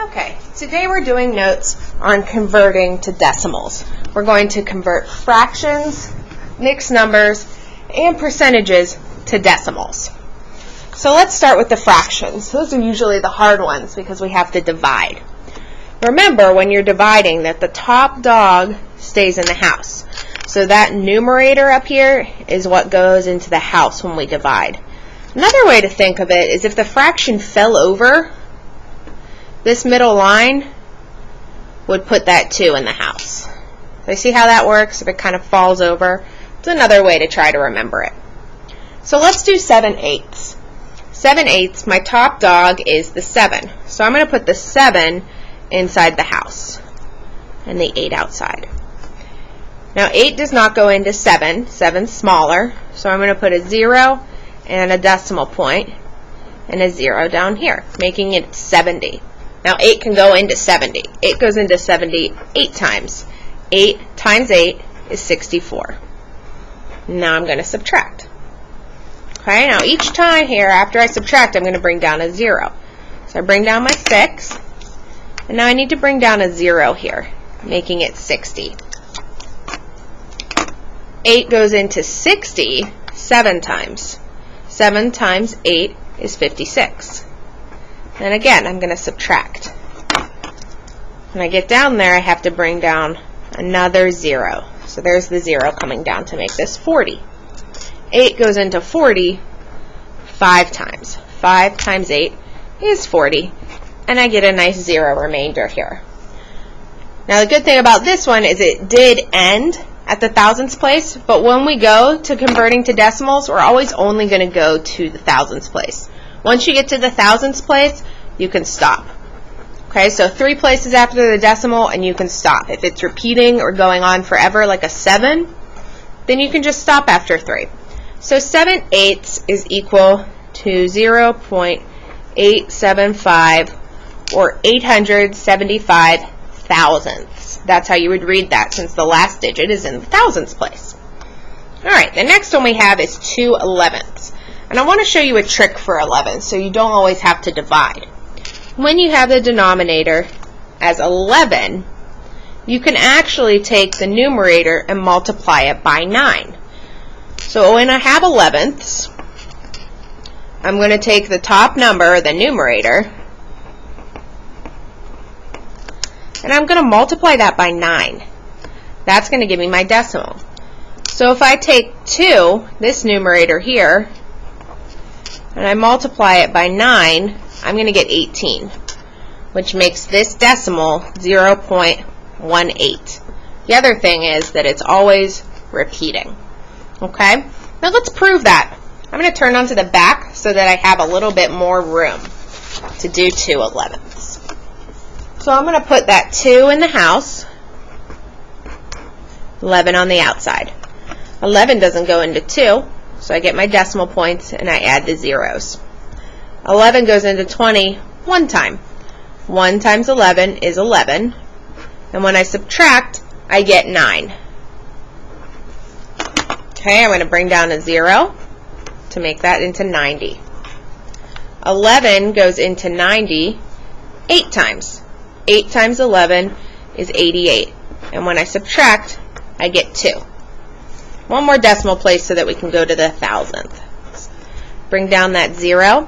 Okay, today we're doing notes on converting to decimals. We're going to convert fractions, mixed numbers, and percentages to decimals. So let's start with the fractions. Those are usually the hard ones because we have to divide. Remember when you're dividing that the top dog stays in the house. So that numerator up here is what goes into the house when we divide. Another way to think of it is if the fraction fell over, this middle line would put that 2 in the house. So you see how that works? If it kind of falls over, it's another way to try to remember it. So let's do 7/8. 7/8, my top dog is the 7. So I'm going to put the 7 inside the house and the 8 outside. Now 8 does not go into 7. 7's smaller. So I'm going to put a 0 and a decimal point and a 0 down here, making it 70. Now 8 can go into 70. 8 goes into 70 8 times. 8 times 8 is 64. Now I'm going to subtract. Okay, now each time here, after I subtract, I'm going to bring down a 0. So I bring down my 6, and now I need to bring down a 0 here, making it 60. 8 goes into 60 7 times. 7 times 8 is 56. And again, I'm going to subtract. When I get down there, I have to bring down another 0. So there's the 0 coming down to make this 40. 8 goes into 40 5 times. 5 times 8 is 40. And I get a nice 0 remainder here. Now the good thing about this one is it did end at the thousandths place, but when we go to converting to decimals, we're always only going to go to the thousandths place. Once you get to the thousandths place, you can stop. Okay, so 3 places after the decimal and you can stop. If it's repeating or going on forever like a 7, then you can just stop after 3. So 7/8 is equal to 0.875 or 875 thousandths. That's how you would read that since the last digit is in the thousandths place. Alright, the next one we have is 2/11ths. And I want to show you a trick for 11 so you don't always have to divide. When you have the denominator as 11, you can actually take the numerator and multiply it by 9. So when I have 11ths, I'm going to take the top number, the numerator, and I'm going to multiply that by 9. That's going to give me my decimal. So if I take 2, this numerator here, and I multiply it by 9, I'm going to get 18, which makes this decimal 0.18. The other thing is that it's always repeating. Okay? Now let's prove that. I'm going to turn onto the back so that I have a little bit more room to do 2/11ths. So I'm going to put that 2 in the house, 11 on the outside. 11 doesn't go into 2, so I get my decimal points and I add the zeros. 11 goes into 20 one time. 1 times 11 is 11. And when I subtract, I get 9. Okay, I'm going to bring down a 0 to make that into 90. 11 goes into 90 8 times. 8 times 11 is 88. And when I subtract, I get 2. One more decimal place so that we can go to the thousandth. Bring down that 0.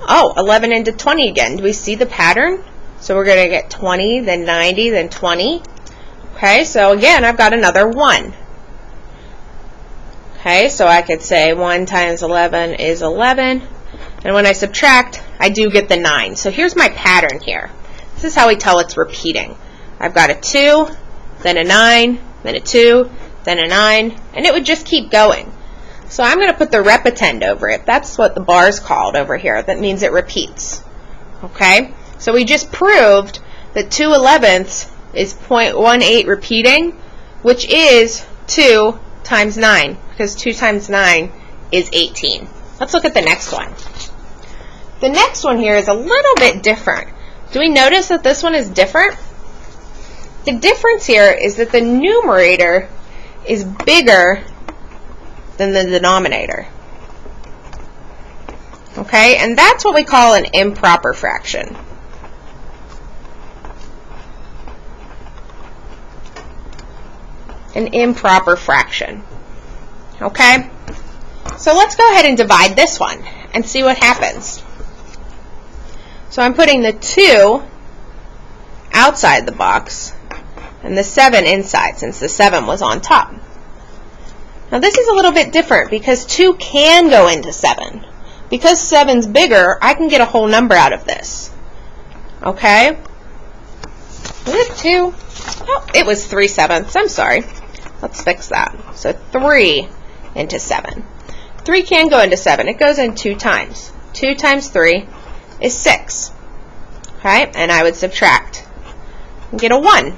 Oh, 11 into 20 again. Do we see the pattern? So we're going to get 20, then 90, then 20. Okay, so again, I've got another 1. Okay, so I could say 1 times 11 is 11. And when I subtract, I do get the 9. So here's my pattern here. This is how we tell it's repeating. I've got a 2, then a 9, then a 2, then a 9, and it would just keep going. So I'm going to put the repetend over it. That's what the bar is called over here. That means it repeats. Okay? So we just proved that 2/11ths is 0.18 repeating, which is 2 times 9, because 2 times 9 is 18. Let's look at the next one. The next one here is a little bit different. Do we notice that this one is different? The difference here is that the numerator is bigger than the denominator. Okay, and that's what we call an improper fraction. an improper fraction. Okay? So let's go ahead and divide this one and see what happens. So I'm putting the 2 outside the box and the 7 inside, since the 7 was on top. Now this is a little bit different because 2 can go into 7. Because 7's bigger, I can get a whole number out of this. Okay? Was it 2? Oh, it was 3/7. I'm sorry. Let's fix that. So 3 into 7. 3 can go into 7. It goes in 2 times. 2 times 3 is 6. Okay? And I would subtract and get a 1.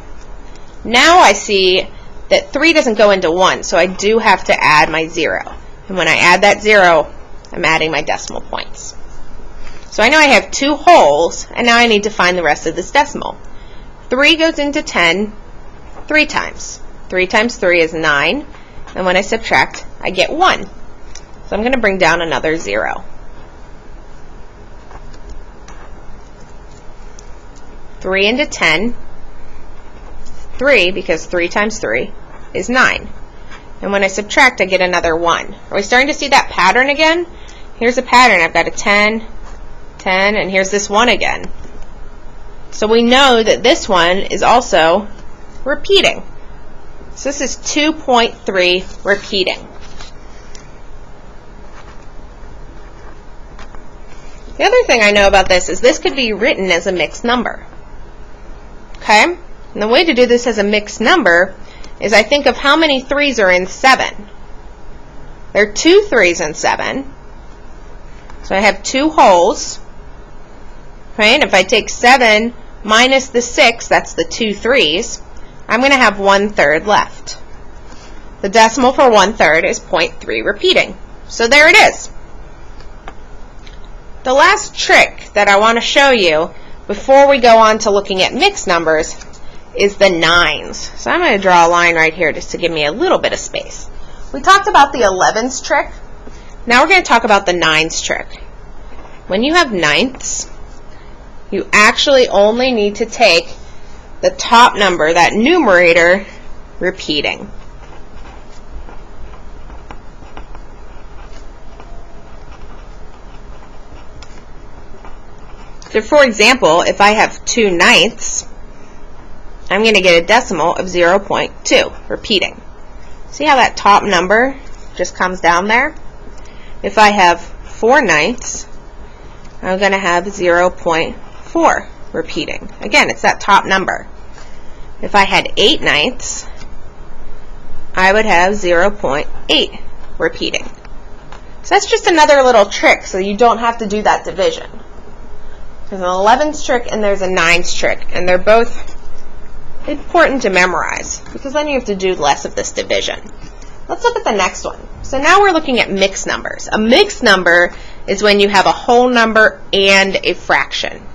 Now I see that 3 doesn't go into 1, so I do have to add my 0. And when I add that 0, I'm adding my decimal points. So I know I have 2 wholes, and now I need to find the rest of this decimal. 3 goes into 10 3 times. 3 times 3 is 9, and when I subtract, I get 1. So I'm going to bring down another 0. 3 into 10, 3, because 3 times 3 is 9. And when I subtract, I get another 1. Are we starting to see that pattern again? Here's a pattern. I've got a 10, 10, and here's this 1 again. So we know that this one is also repeating. So this is 2.3 repeating. The other thing I know about this is this could be written as a mixed number. Okay? And the way to do this as a mixed number is I think of how many 3's are in 7. There are 2 3's in 7. So I have 2 wholes. Right? And if I take 7 minus the 6, that's the 2 3's, I'm going to have 1/3 left. The decimal for 1/3 is 0.3 repeating. So there it is. The last trick that I want to show you before we go on to looking at mixed numbers is the 9's. So I'm going to draw a line right here just to give me a little bit of space. We talked about the 11's trick. Now we're going to talk about the 9's trick. When you have 9ths, you actually only need to take the top number, that numerator, repeating. So for example, if I have 2 9ths, I'm going to get a decimal of 0.2, repeating. See how that top number just comes down there? If I have 4 9ths, I'm going to have 0.4, repeating. Again, it's that top number. If I had 8 9ths, I would have 0.8, repeating. So that's just another little trick so you don't have to do that division. There's an 11's trick and there's a 9's trick, and they're both important to memorize because then you have to do less of this division. Let's look at the next one. So now we're looking at mixed numbers. A mixed number is when you have a whole number and a fraction.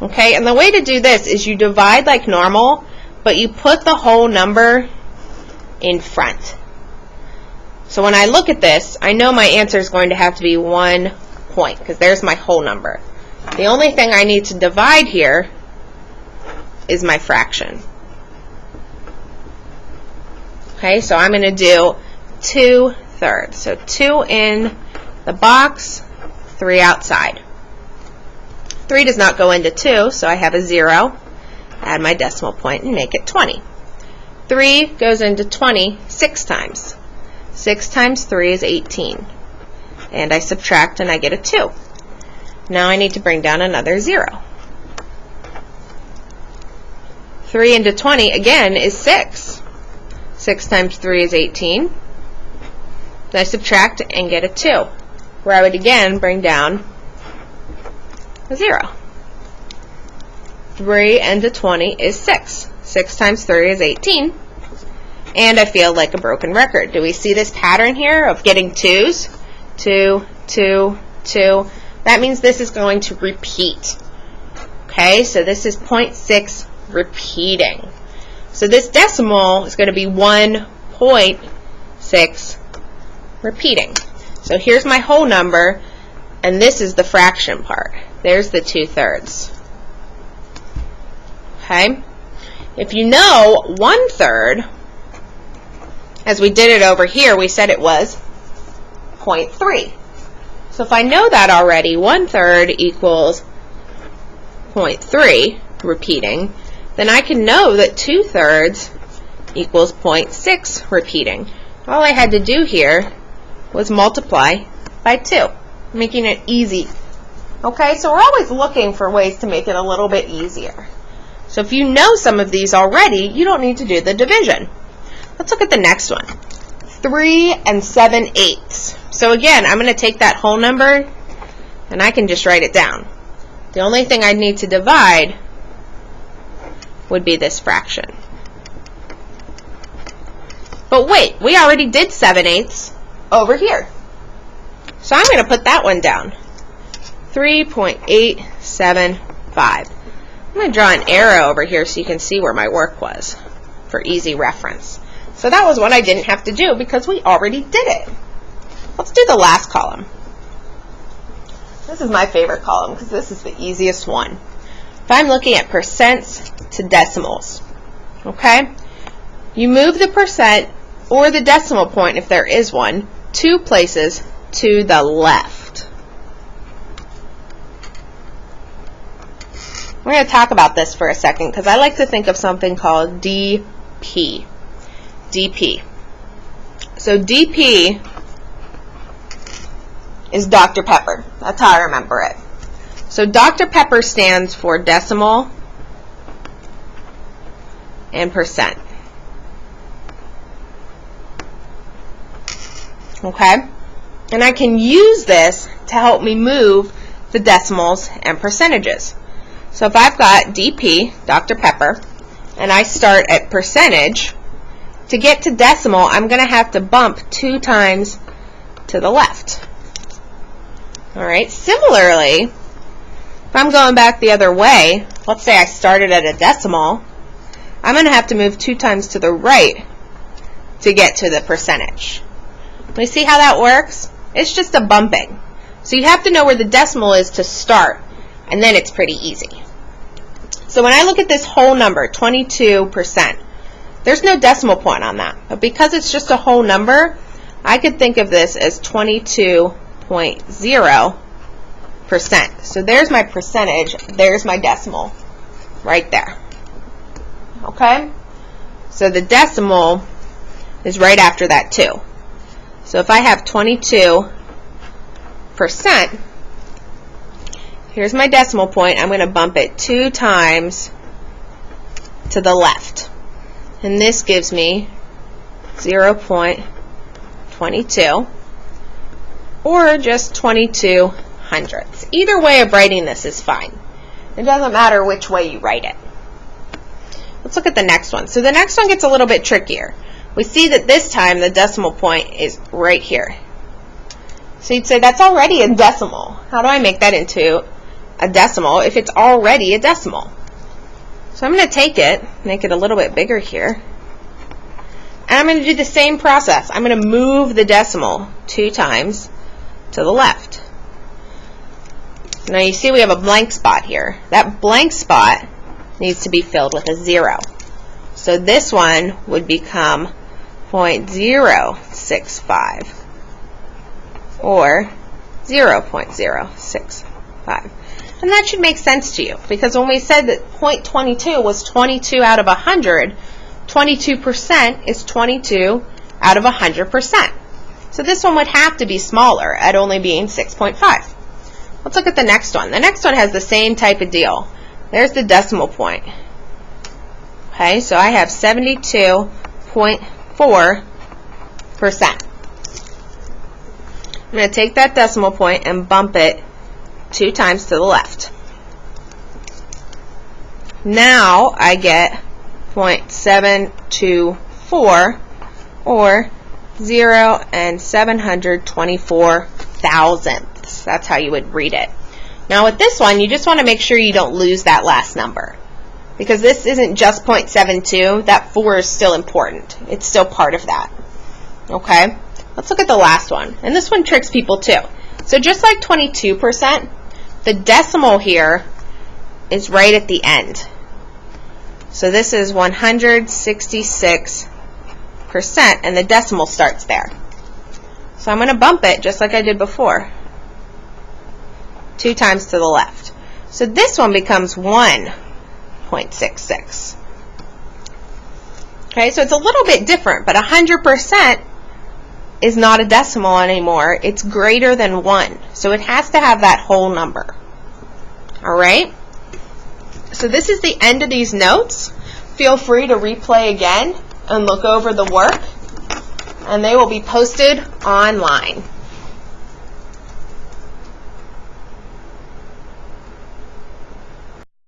Okay, and the way to do this is you divide like normal, but you put the whole number in front. So when I look at this, I know my answer is going to have to be 1 point because there's my whole number. The only thing I need to divide here is my fraction. Okay, so I'm going to do 2/3. So 2 in the box, 3 outside. 3 does not go into 2, so I have a 0. Add my decimal point and make it 20. 3 goes into 20 6 times. 6 times 3 is 18. And I subtract and I get a 2. Now I need to bring down another 0. 3 into 20, again, is 6. 6 times 3 is 18. Then I subtract and get a 2, where I would again bring down a 0. 3 into 20 is 6. 6 times 3 is 18. And I feel like a broken record. Do we see this pattern here of getting 2's? 2, 2, 2. That means this is going to repeat. Okay, so this is 0.6 repeating. So this decimal is going to be 1.6 repeating. So here's my whole number, and this is the fraction part. There's the 2/3. Okay? If you know 1/3, As we did it over here, we said it was 0.3. So if I know that already, 1/3 equals 0.3, repeating, then I can know that 2/3 equals 0.6, repeating. All I had to do here was multiply by 2, making it easy. Okay, so we're always looking for ways to make it a little bit easier. So if you know some of these already, you don't need to do the division. Let's look at the next one. 3 7/8. So again, I'm going to take that whole number and I can just write it down. The only thing I'd need to divide would be this fraction. But wait, we already did 7/8 over here. So I'm going to put that one down. 3.875. I'm going to draw an arrow over here so you can see where my work was for easy reference. So that was one I didn't have to do because we already did it. Let's do the last column. This is my favorite column because this is the easiest one. If I'm looking at percents to decimals, okay, you move the percent or the decimal point, if there is one, 2 places to the left. We're going to talk about this for a second because I like to think of something called DP. DP. So DP is Dr. Pepper. That's how I remember it. So Dr. Pepper stands for decimal and percent. Okay? And I can use this to help me move the decimals and percentages. So if I've got DP, Dr. Pepper, and I start at percentage, to get to decimal, I'm going to have to bump 2 times to the left. All right. Similarly, if I'm going back the other way, let's say I started at a decimal, I'm going to have to move 2 times to the right to get to the percentage. You see how that works? It's just a bumping. So you have to know where the decimal is to start, and then it's pretty easy. So when I look at this whole number, 22%, there's no decimal point on that. But because it's just a whole number, I could think of this as 22.0%. So there's my percentage, there's my decimal right there. Okay? So the decimal is right after that too. So if I have 22%, here's my decimal point. I'm going to bump it 2 times to the left. And this gives me 0.22 or just 22 hundredths. Either way of writing this is fine. It doesn't matter which way you write it. Let's look at the next one. So the next one gets a little bit trickier. We see that this time the decimal point is right here. So you'd say that's already a decimal. How do I make that into a decimal if it's already a decimal? So I'm going to take it, make it a little bit bigger here, and I'm going to do the same process. I'm going to move the decimal 2 times to the left. Now you see we have a blank spot here. That blank spot needs to be filled with a 0. So this one would become 0.065 or 0.065. And that should make sense to you because when we said that 0.22 was 22 out of 100, 22% is 22 out of 100%. So this one would have to be smaller at only being 6.5. Let's look at the next one. The next one has the same type of deal. There's the decimal point. Okay, so I have 72.4%. I'm going to take that decimal point and bump it 2 times to the left. Now I get 0.724 or 0 and 724 thousandths. That's how you would read it. Now with this one, you just want to make sure you don't lose that last number. Because this isn't just 0.72, that 4 is still important. It's still part of that. Okay? Let's look at the last one. And this one tricks people too. So just like 22%, the decimal here is right at the end. So this is 166 percent, and the decimal starts there. So I'm going to bump it just like I did before. 2 times to the left. So this one becomes 1.66. Okay, so it's a little bit different, but 100% is not a decimal anymore. It's greater than 1. So it has to have that whole number. All right? So this is the end of these notes. Feel free to replay again and look over the work, and they will be posted online.